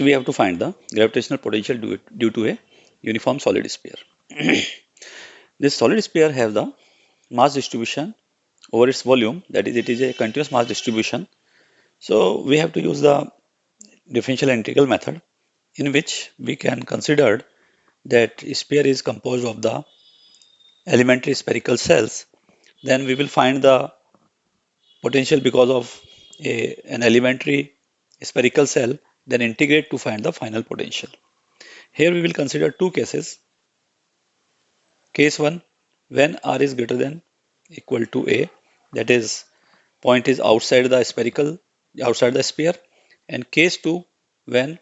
we have to find the gravitational potential due to a uniform solid sphere. This solid sphere have the mass distribution over its volume, that is, it is a continuous mass distribution. So we have to use the differential integral method, in which we can consider that sphere is composed of the elementary spherical cells. Then we will find the potential because of an elementary spherical cell, then integrate to find the final potential. Here we will consider two cases. Case 1, when R is greater than equal to A, that is, point is outside the sphere, and case 2, when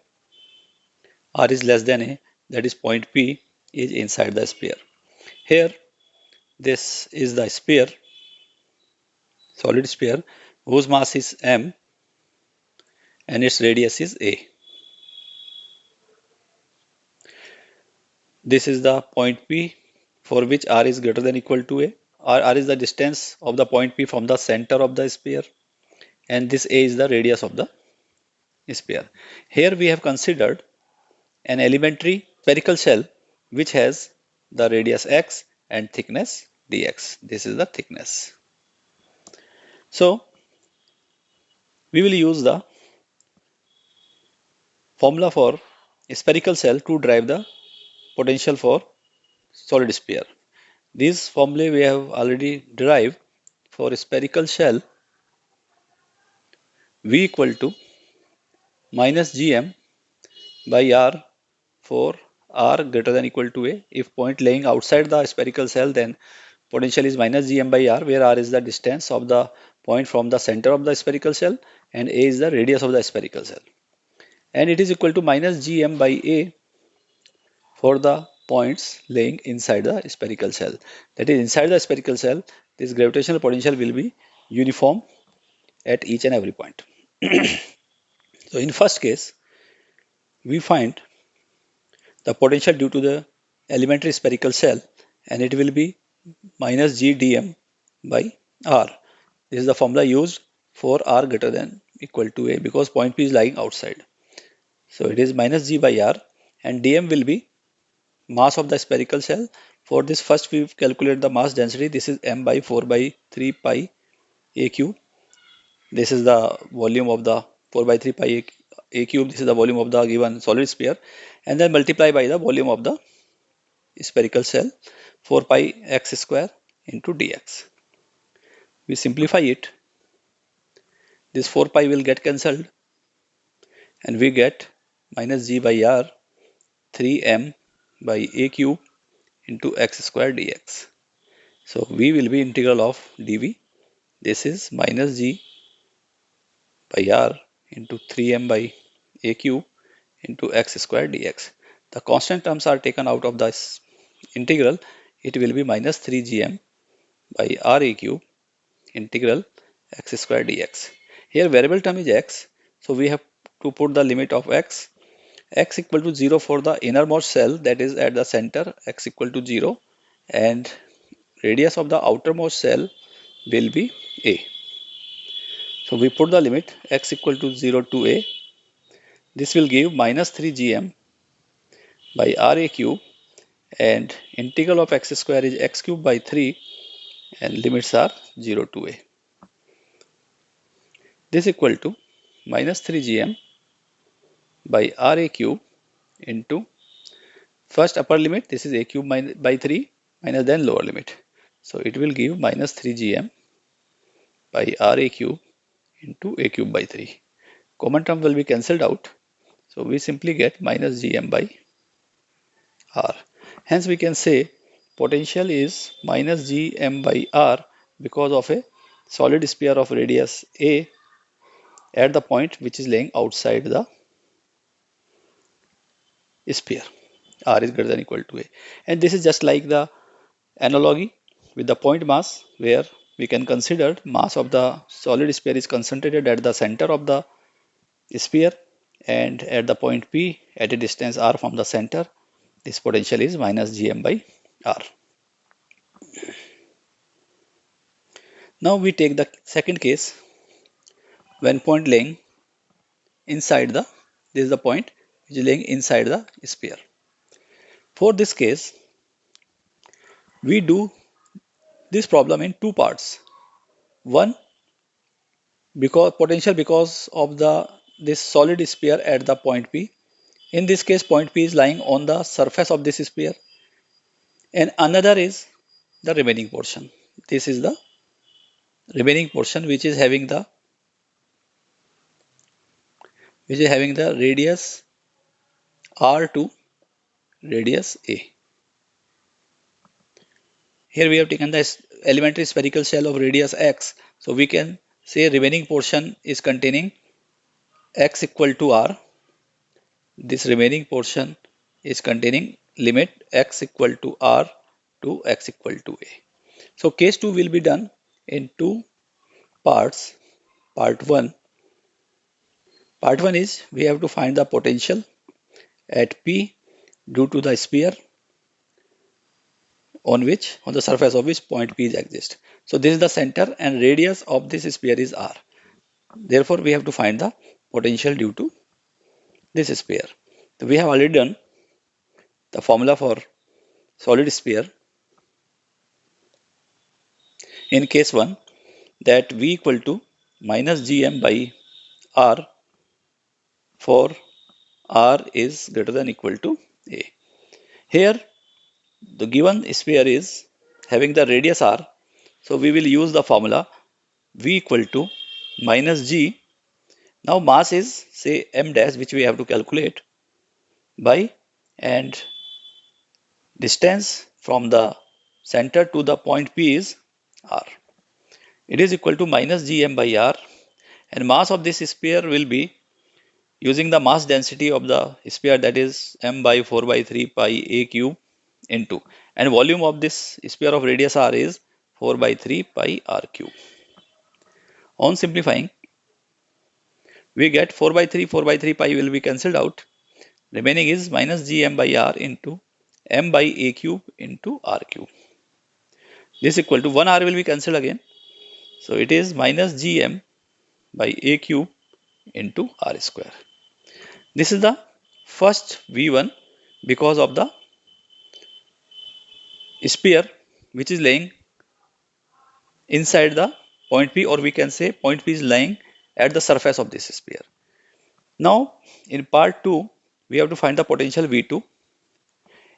R is less than A, that is, point P is inside the sphere. Here, this is the sphere, solid sphere, whose mass is m and its radius is a. This is the point P for which R is greater than equal to a. R is the distance of the point P from the center of the sphere, and this a is the radius of the sphere. Here we have considered an elementary spherical shell which has the radius x and thickness dx. This is the thickness. So we will use the formula for a spherical cell to drive the potential for solid sphere. These formulae we have already derived. For a spherical shell, V equal to minus Gm by R for R greater than equal to A. If point laying outside the spherical cell, then potential is minus Gm by R, where R is the distance of the point from the center of the spherical shell and A is the radius of the spherical shell. And it is equal to minus Gm by A for the points laying inside the spherical shell. That is, inside the spherical shell, this gravitational potential will be uniform at each and every point. So in first case, we find the potential due to the elementary spherical shell, and it will be minus G dm by R. This is the formula used for R greater than equal to A, because point P is lying outside. So it is minus G by R, and dm will be mass of the spherical shell. For this, first we calculate the mass density. This is m by 4 by 3 pi a cube. This is the volume of the 4 by 3 pi a cube. This is the volume of the given solid sphere, and then multiply by the volume of the spherical shell, 4 pi x square into dx. We simplify it. This 4 pi will get cancelled, and we get minus g by r 3m by a cube into x square dx. So v will be integral of dv. This is minus g by r into 3m by a cube into x square dx. The constant terms are taken out of this integral. It will be minus 3gm by r a cube integral x square dx. Here variable term is x, so we have to put the limit of x equal to 0 for the innermost cell, that is at the center, x equal to 0, and radius of the outermost cell will be a. So we put the limit x equal to 0 to a. This will give minus 3gm by r a cube, and integral of x square is x cube by 3, and limits are 0 to a. This equal to minus 3gm by r a cube into first upper limit, this is a cube by 3, minus then lower limit. So it will give minus 3gm by r a cube into a cube by 3. Common term will be cancelled out. So we simply get minus gm by r. Hence we can say potential is minus gm by r because of a solid sphere of radius a at the point which is laying outside the sphere. R is greater than equal to a. And this is just like the analogy with the point mass, where we can consider mass of the solid sphere is concentrated at the center of the sphere, and at the point P at a distance r from the center, this potential is minus gm by r. Now we take the second case, when point laying inside the, this is the point, which is laying inside the sphere. For this case, we do this problem in two parts. One, because potential because of this solid sphere at the point P. In this case, point P is lying on the surface of this sphere, and another is the remaining portion. This is the remaining portion which is having the radius r to radius a. Here we have taken the elementary spherical shell of radius x, so we can say remaining portion is containing x equal to r. This remaining portion is containing limit x equal to r to x equal to a. So case 2 will be done in two parts. Part 1. Part 1 is we have to find the potential at P due to the sphere on the surface of which point P exists. So this is the center and radius of this sphere is r. Therefore, we have to find the potential due to this sphere. So we have already done the formula for solid sphere in case 1, that V equal to minus Gm by R for R is greater than equal to A. Here the given sphere is having the radius R, so we will use the formula V equal to minus G. Now mass is say m dash, which we have to calculate by, and distance from the center to the point P is R. It is equal to minus Gm by R, and mass of this sphere will be using the mass density of the sphere, that is m by 4 by 3 pi a cube into, and volume of this sphere of radius r is 4 by 3 pi r cube. On simplifying, we get 4 by 3 pi will be cancelled out. Remaining is minus Gm by r into m by a cube into r cube. This equal to 1 r will be cancelled again. So it is minus Gm by a cube into r square. This is the first V1 because of the sphere which is laying inside the point P, or we can say point P is lying at the surface of this sphere. Now in part 2, we have to find the potential V2.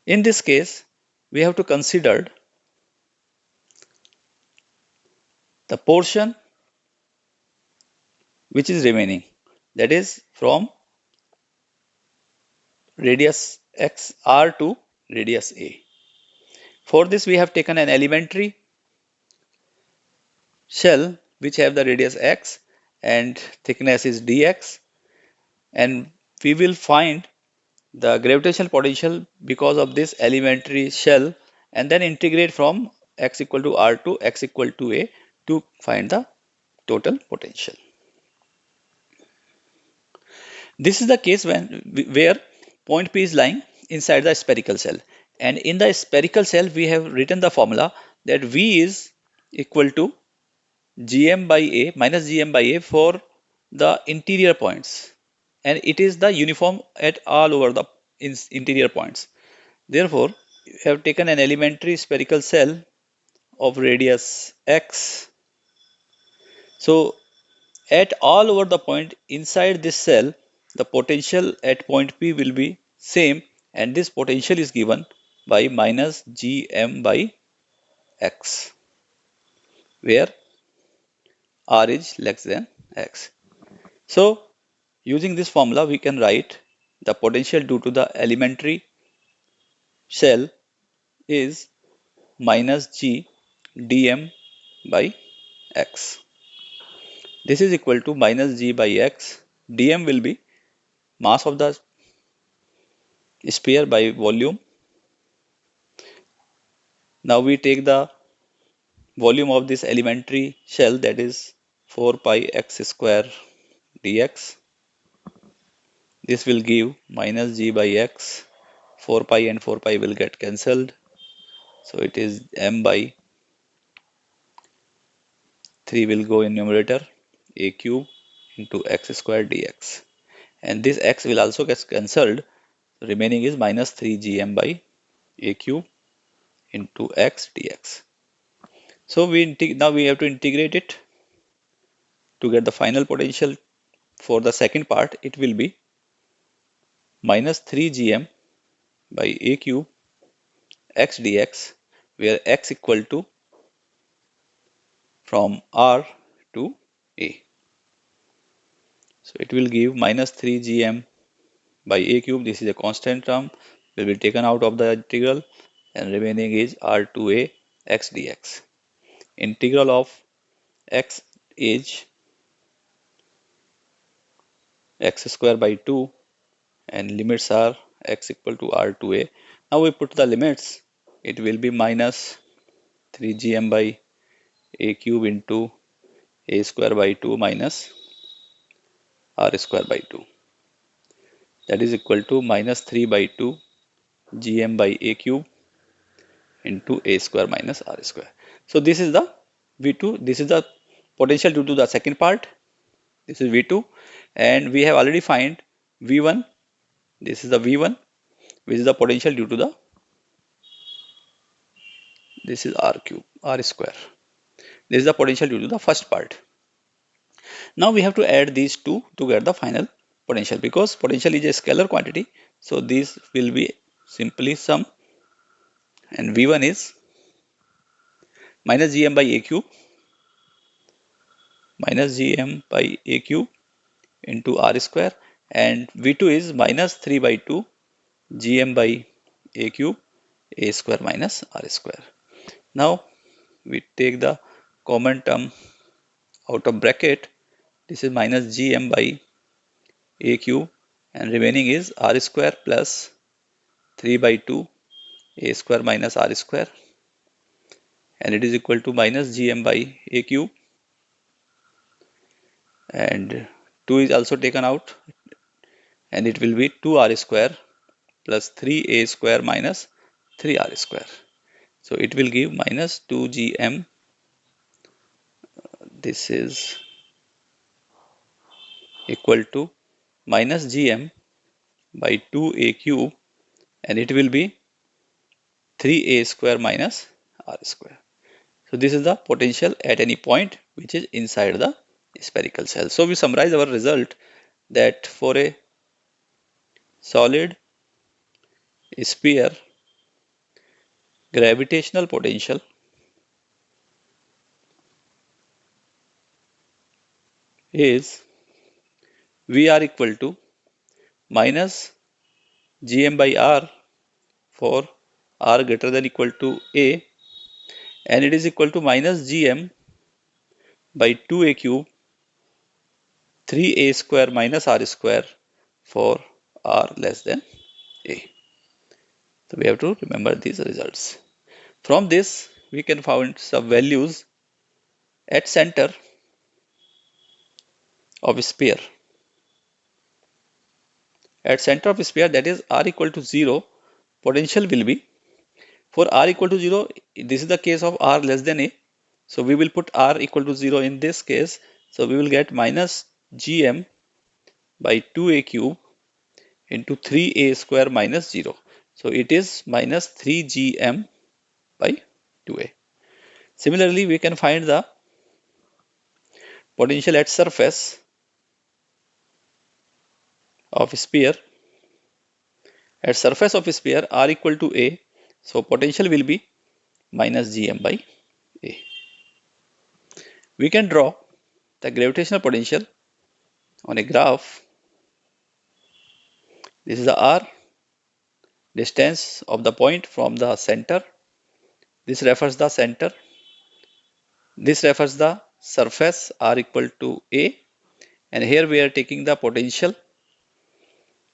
In this case, we have to consider the portion which is remaining, that is from radius x r to radius a. For this, we have taken an elementary shell which have the radius x and thickness is dx, and we will find the gravitational potential because of this elementary shell, and then integrate from x equal to r to x equal to a to find the total potential. This is the case where point P is lying inside the spherical shell, and in the spherical shell we have written the formula that V is equal to Gm by A minus Gm by A for the interior points, and it is the uniform at all over the interior points. Therefore, we have taken an elementary spherical shell of radius x. So at all over the point inside this cell, the potential at point P will be same, and this potential is given by minus Gm by x, where r is less than x. So using this formula, we can write the potential due to the elementary shell is minus G dm by x. This is equal to minus G by x. Dm will be mass of the sphere by volume. Now we take the volume of this elementary shell, that is 4 pi x square dx. This will give minus G by x. 4 pi and 4 pi will get cancelled. So it is m by 3 will go in numerator, a cube into x square dx. and this x will also get cancelled. Remaining is minus 3gm by a cube into x dx. So now we have to integrate it to get the final potential. For the second part, it will be minus 3gm by a cube x dx, where x equal to from r to a. So it will give minus 3gm by a cube. This is a constant term, will be taken out of the integral, and remaining is r to a x dx. Integral of x is x square by 2, and limits are x equal to r to a. Now we put the limits. It will be minus 3gm by a cube into a square by 2 minus r square by 2. That is equal to minus 3 by 2 gm by a cube into a square minus r square. So this is the V2. This is the potential due to the second part. This is V2, and we have already find V1. This is the V1, which is the potential due to the, this is r cube, r square. This is the potential due to the first part. Now we have to add these two to get the final potential, because potential is a scalar quantity. So this will be simply sum, and V1 is minus gm by a cube into r square, and V2 is minus 3 by 2 gm by a cube a square minus r square. Now we take the common term out of bracket. This is minus gm by a cube, and remaining is r square plus 3 by 2 a square minus r square, and it is equal to minus gm by a cube, and 2 is also taken out, and it will be 2r square plus 3a square minus 3r square. So it will give minus 2gm. This is equal to minus gm by 2a cube, and it will be 3a square minus r square. So this is the potential at any point which is inside the spherical cell. So we summarize our result that for a solid sphere, gravitational potential is Vr equal to minus gm by r for r greater than equal to a, and it is equal to minus gm by 2a cube 3a square minus r square for r less than a. So we have to remember these results. From this we can find some values at center of a sphere. At center of a sphere, that is r equal to 0, potential will be, for r equal to 0, this is the case of r less than a. So we will put r equal to 0 in this case. So we will get minus gm by 2a cube into 3a square minus 0. So it is minus 3gm by 2a. Similarly, we can find the potential at surface of a sphere. At surface of a sphere, r equal to a, so potential will be minus gm by a. We can draw the gravitational potential on a graph. This is the r, distance of the point from the center. This refers the center. This refers the surface r equal to a, and here we are taking the potential.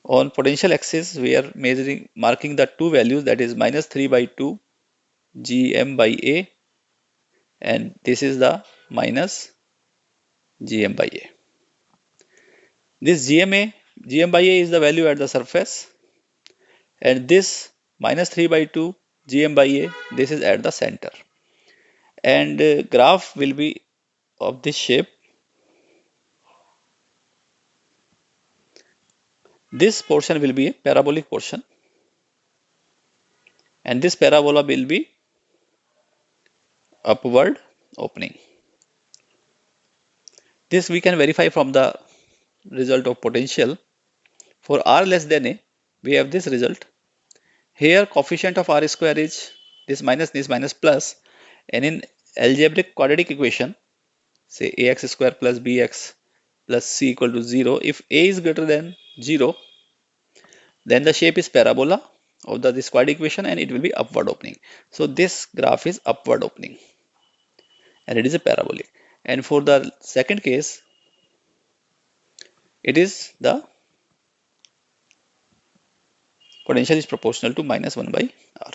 On potential axis, we are marking the two values, that is minus 3 by 2 gm by a, and this is the minus gm by a. This gm by a is the value at the surface, and this minus 3 by 2 gm by a, this is at the center. And graph will be of this shape. This portion will be a parabolic portion, and this parabola will be upward opening. This we can verify from the result of potential. For r less than a, we have this result. Here coefficient of r square is this minus plus, and in algebraic quadratic equation, say ax square plus bx plus c equal to 0, if a is greater than 0, then the shape is parabola of this quadratic equation and it will be upward opening. So this graph is upward opening and it is a parabolic. And for the second case, it is the potential is proportional to minus 1 by r.